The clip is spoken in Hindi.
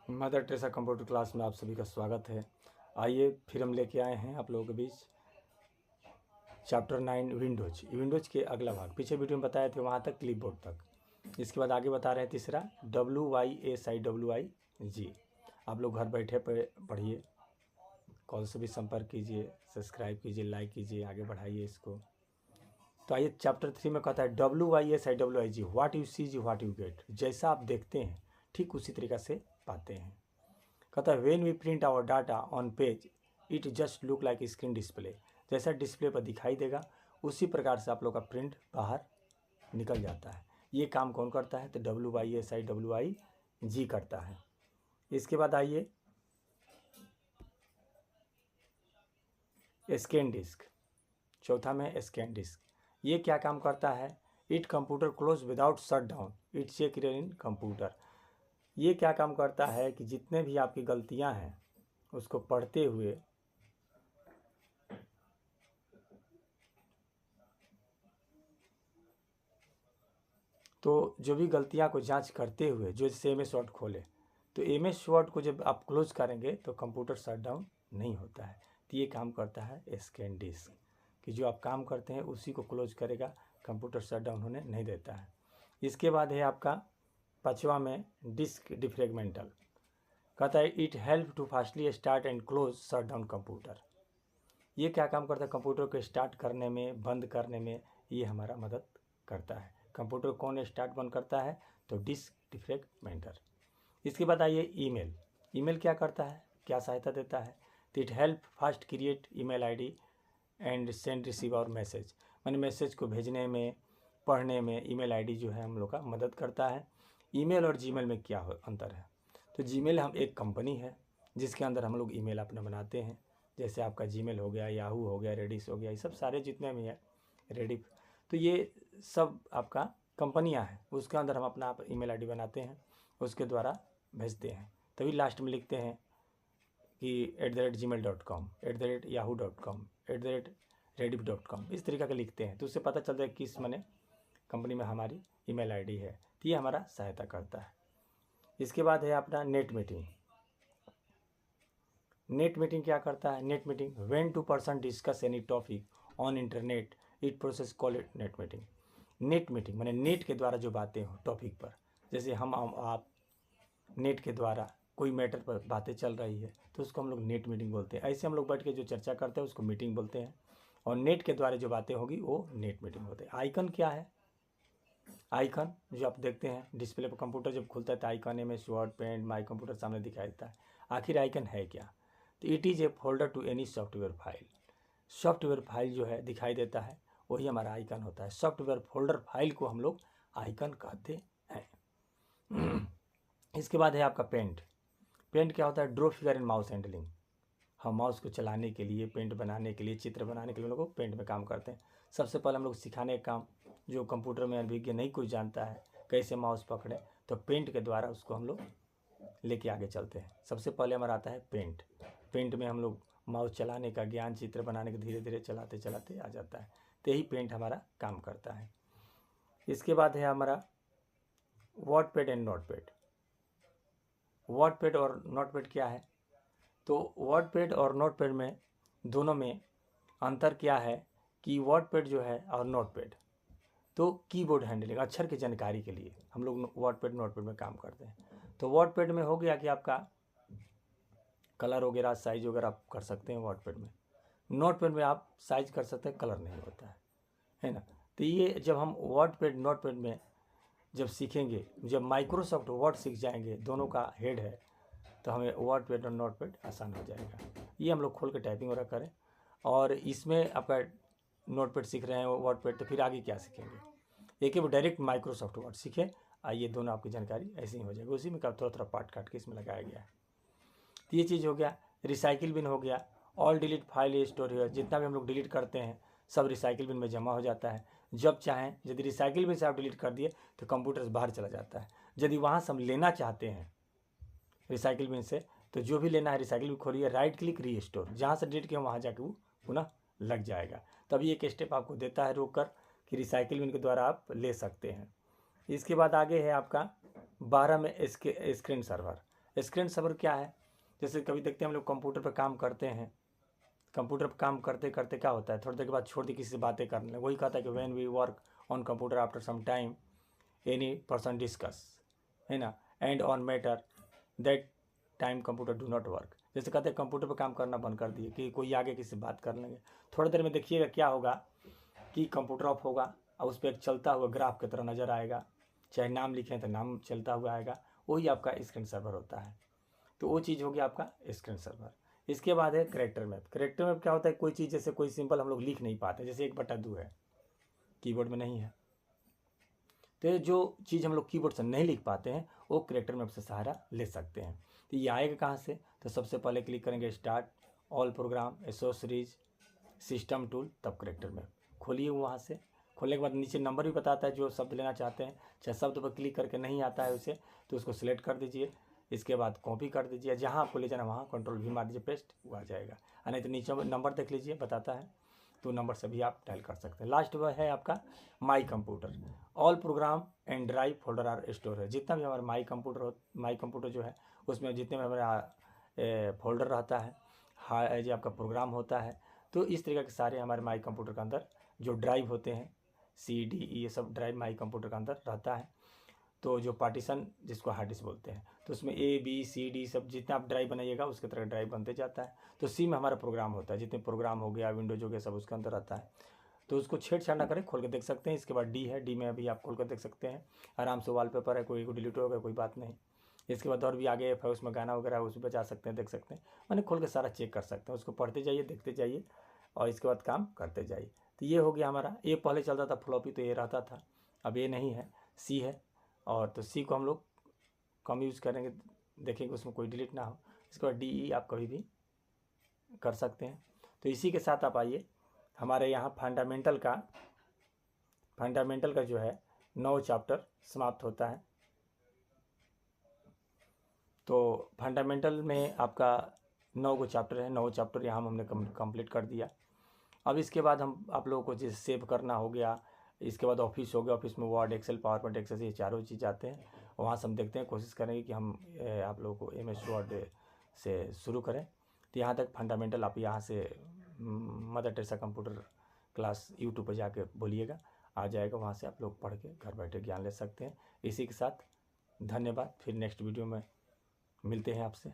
मदर टेरेसा कंप्यूटर क्लास में आप सभी का स्वागत है। आइए फिर हम लेके आए हैं आप लोगों के बीच चैप्टर 9 विंडोज के अगला भाग। पीछे वीडियो में बताए थे वहाँ तक क्लिपबोर्ड तक। इसके बाद आगे बता रहे हैं तीसरा WYSIWIG। आप लोग घर बैठे पढ़िए, कॉल से भी संपर्क कीजिए, सब्सक्राइब कीजिए, लाइक कीजिए, आगे बढ़ाइए इसको। तो आइए चैप्टर 3 में कहता है WYSIWIG, व्हाट यू सी जी व्हाट यू गेट। जैसा आप देखते हैं ठीक उसी तरीक़ा से पाते हैं। कहता है when we print our data on page it just look like screen display. जैसा डिस्प्ले पर दिखाई देगा उसी प्रकार से आप लोग का प्रिंट बाहर निकल जाता है। ये काम कौन करता है? तो WYSIWIG करता है। इसके बाद आइए स्कैन डिस्क, चौथा में स्कैन डिस्क। ये क्या काम करता है? It computer close without shut down it check in computer. ये क्या काम करता है कि जितने भी आपकी गलतियां हैं उसको पढ़ते हुए तो जो भी गलतियां को जांच करते हुए जो जैसे MS वर्ड खोले तो MS वर्ड को जब आप क्लोज करेंगे तो कंप्यूटर शट डाउन नहीं होता है। तो ये काम करता है स्कैन डिस्क कि जो आप काम करते हैं उसी को क्लोज करेगा, कंप्यूटर शट डाउन होने नहीं देता है। इसके बाद है आपका पाँचवा में डिस्क डिफ्रेगमेंटल। कहता है it help to fastly start and close shut down computer. ये क्या काम करता है? कंप्यूटर को स्टार्ट करने में, बंद करने में ये हमारा मदद करता है। कंप्यूटर कौन स्टार्ट बंद करता है? तो डिस्क डिफ्रेगमेंटर। इसके बाद आइए ईमेल। ईमेल क्या करता है, क्या सहायता देता है? तो it help fast create email ID and send receive और मैसेज। मैंने मैसेज को भेजने में, पढ़ने में ईमेल आईडी जो है हम लोग का मदद करता है। ईमेल और जीमेल में क्या अंतर है? तो जीमेल हम एक कंपनी है जिसके अंदर हम लोग ईमेल अपना बनाते हैं। जैसे आपका जीमेल हो गया, याहू हो गया, रेडिस हो गया, ये सब सारे जितने भी हैं, रेडिफ, तो ये सब आपका कंपनियां हैं। उसके अंदर हम अपना ईमेल आईडी बनाते हैं, उसके द्वारा भेजते हैं। तभी लास्ट में लिखते हैं कि @gmail.com, @yahoo.com, @rediff.com, इस तरीक़े का लिखते हैं। तो उससे पता चलता है किस मने कंपनी में हमारी ईमेल आईडी है। तो ये हमारा सहायता करता है। इसके बाद है अपना नेट मीटिंग। नेट मीटिंग क्या करता है? Net meeting when two person discuss any topic on internet it process call it net meeting. Net meeting माने नेट के द्वारा जो बातें हो टॉपिक पर, जैसे हम आप नेट के द्वारा कोई मैटर पर बातें चल रही है तो उसको हम लोग नेट मीटिंग बोलते हैं। ऐसे हम लोग बैठ के जो चर्चा करते हैं उसको मीटिंग बोलते हैं। और नेट के द्वारा जो बातें होगी वो नेट मीटिंग होते हैं। आइकन क्या है? आइकन जो आप देखते हैं डिस्प्ले पर, कंप्यूटर जब खुलता है तो icon MS word, paint, my computer सामने दिखाई देता है। आखिर आइकन है क्या? तो it is a folder to any software file. Software file जो है दिखाई देता है वही हमारा आइकन होता है। सॉफ्टवेयर फोल्डर फाइल को हम लोग आइकन कहते हैं। इसके बाद है आपका पेंट। पेंट क्या होता है? Draw figure and mouse handling. हम माउस को चलाने के लिए, पेंट बनाने के लिए, चित्र बनाने के लिए लोगों को पेंट में काम करते हैं। सबसे पहले हम लोग सिखाने का काम, जो कंप्यूटर में अभिज्ञ नहीं कोई जानता है कैसे माउस पकड़े, तो पेंट के द्वारा उसको हम लोग लेके आगे चलते हैं। सबसे पहले हमारा आता है पेंट। पेंट में हम लोग माउस चलाने का ज्ञान, चित्र बनाने का धीरे धीरे चलाते चलाते आ जाता है। तो यही पेंट हमारा काम करता है। इसके बाद है हमारा वर्डपैड एंड नोटपैड। वर्डपैड और नोटपैड क्या है? तो वर्डपैड और नोटपैड में दोनों में अंतर क्या है कि वर्डपैड जो है और नोटपैड तो कीबोर्ड हैंडलिंग, अक्षर की जानकारी के लिए हम लोग वर्डपैड नोटपैड में काम करते हैं। तो वर्डपैड में हो गया कि आपका कलर वगैरह, साइज वगैरह आप कर सकते हैं वर्डपैड में। नोटपैड में आप साइज कर सकते हैं, कलर नहीं होता है ना। तो ये जब हम वर्डपैड नोटपैड में जब सीखेंगे, जब माइक्रोसॉफ्ट वर्ड सीख जाएंगे, दोनों का हेड है, तो हमें वर्डपैड और नोटपैड आसान हो जाएगा। ये हम लोग खोल के टाइपिंग वगैरह करें। और इसमें आपका नोटपैड सीख रहे हैं वर्डपैड, तो फिर आगे क्या सीखेंगे? एक ही वो डायरेक्ट माइक्रोसॉफ्ट वर्ड सीखे। आइए दोनों आपकी जानकारी ऐसे ही हो जाएगी। उसी में थोड़ा थोड़ा पार्ट काट के इसमें लगाया गया है। तो ये चीज़ हो गया। रिसाइकिल बिन हो गया। ऑल डिलीट फाइल स्टोर है, जितना भी हम लोग डिलीट करते हैं सब रिसाइकिल बिन में जमा हो जाता है। जब चाहें, यदि रिसाइकिल बिन से आप डिलीट कर दिए तो कंप्यूटर से बाहर चला जाता है। यदि वहाँ से हम लेना चाहते हैं रिसाइकिल बिन से, तो जो भी लेना है रिसाइकिल बिन खोलिए, राइट क्लिक रीस्टोर, जहाँ से डिलीट किया वहाँ जाके वो पुनः लग जाएगा। तभी एक स्टेप आपको देता है रोक कर कि रिसाइकिल बिन के द्वारा आप ले सकते हैं। इसके बाद आगे है आपका 12 में स्क्रीन सर्वर। स्क्रीन सर्वर क्या है, जैसे कभी देखते हैं हम लोग कंप्यूटर पर काम करते हैं, कंप्यूटर पर काम करते करते क्या होता है, थोड़ी देर के बाद छोड़ दी किसी से बातें करने लगे। वही कहता है कि when we work on computer after some time any person discuss, है ना, and on matter that time computer do not work. जैसे कहते हैं कंप्यूटर पर काम करना बंद कर दिए कि कोई आगे किसी से बात कर लेंगे, थोड़ी देर में देखिएगा क्या होगा कि कंप्यूटर ऑफ होगा और उस पर एक चलता हुआ ग्राफ की तरह नज़र आएगा, चाहे नाम लिखें तो नाम चलता हुआ आएगा, वही आपका स्क्रीन सर्वर होता है। तो वो चीज़ हो गया आपका स्क्रीन सर्वर। इसके बाद है कैरेक्टर मैप। कैरेक्टर मैप क्या होता है, कोई चीज़ जैसे कोई सिंबल हम लोग लिख नहीं पाते, जैसे 1/2 है, कीबोर्ड में नहीं है, तो ये जो चीज़ हम लोग कीबोर्ड से नहीं लिख पाते हैं वो कैरेक्टर मैप से सहारा ले सकते हैं। तो ये आएगा कहाँ से, तो सबसे पहले क्लिक करेंगे start, all programme, accessories, system tool, तब कैरेक्टर मैप खोलिए। वहाँ से खोलने के बाद नीचे नंबर भी बताता है जो शब्द लेना चाहते हैं, चाहे शब्द पर क्लिक करके नहीं आता है उसे तो उसको सिलेक्ट कर दीजिए, इसके बाद कॉपी कर दीजिए, जहाँ आपको ले जाना वहाँ कंट्रोल भी मार दीजिए, पेस्ट हुआ जाएगा। नहीं तो नीचे नंबर देख लीजिए बताता है, तो नंबर से भी आप डायल कर सकते हैं। लास्ट वह है आपका my computer, all program and drive folder are store है। जितना भी हमारा माई कंप्यूटर जो है उसमें जितने भी हमारा फोल्डर रहता है, जो आपका प्रोग्राम होता है, तो इस तरीके के सारे हमारे माई कंप्यूटर के अंदर जो ड्राइव होते हैं, CD ये सब ड्राइव माई कंप्यूटर के अंदर रहता है। तो जो पार्टीशन जिसको हार्ड डिस्क बोलते हैं, तो उसमें ABCD सब जितना आप ड्राइव बनाइएगा उसके तरह ड्राइव बनते जाता है। तो C में हमारा प्रोग्राम होता है, जितने प्रोग्राम हो गया, विंडोज हो गया, सब उसके अंदर रहता है। तो उसको छेड़छाड़ ना करें, खोल के देख सकते हैं। इसके बाद D है, D में अभी आप खोल कर देख सकते हैं आराम से। वॉलपेपर है, कोई डिलीट हो गया कोई बात नहीं। इसके बाद और भी आगे है उसमें गाना वगैरह उस पर जा सकते हैं, देख सकते हैं, मैंने खोल के सारा चेक कर सकते हैं। उसको पढ़ते जाइए, देखते जाइए और इसके बाद काम करते जाइए। तो ये हो गया हमारा। ये पहले चलता था फ्लॉपी, तो ये रहता था, अब ये नहीं है, C है। और तो C को हम लोग कम यूज़ करेंगे, देखेंगे उसमें कोई डिलीट ना हो। इसके बाद DE आप कभी भी कर सकते हैं। तो इसी के साथ आप आइए हमारे यहाँ फंडामेंटल का जो है 9 चैप्टर समाप्त होता है। तो फंडामेंटल में आपका 9 चैप्टर है, 9 चैप्टर यहाँ हमने कंप्लीट कर दिया। अब इसके बाद हम आप लोगों को जैसे सेव करना हो गया, इसके बाद ऑफिस हो गया, ऑफिस में word, excel, PowerPoint, excel, ये चारों चीज़ आते हैं। वहाँ से हम देखते हैं, कोशिश करेंगे कि हम आप लोगों को MS वर्ड से शुरू करें। तो यहाँ तक फंडामेंटल आप यहाँ से mother Teresa computer class YouTube पर जाके बोलिएगा, आ जाएगा, वहाँ से आप लोग पढ़ के घर बैठे ज्ञान ले सकते हैं। इसी के साथ धन्यवाद, फिर नेक्स्ट वीडियो में मिलते हैं आपसे।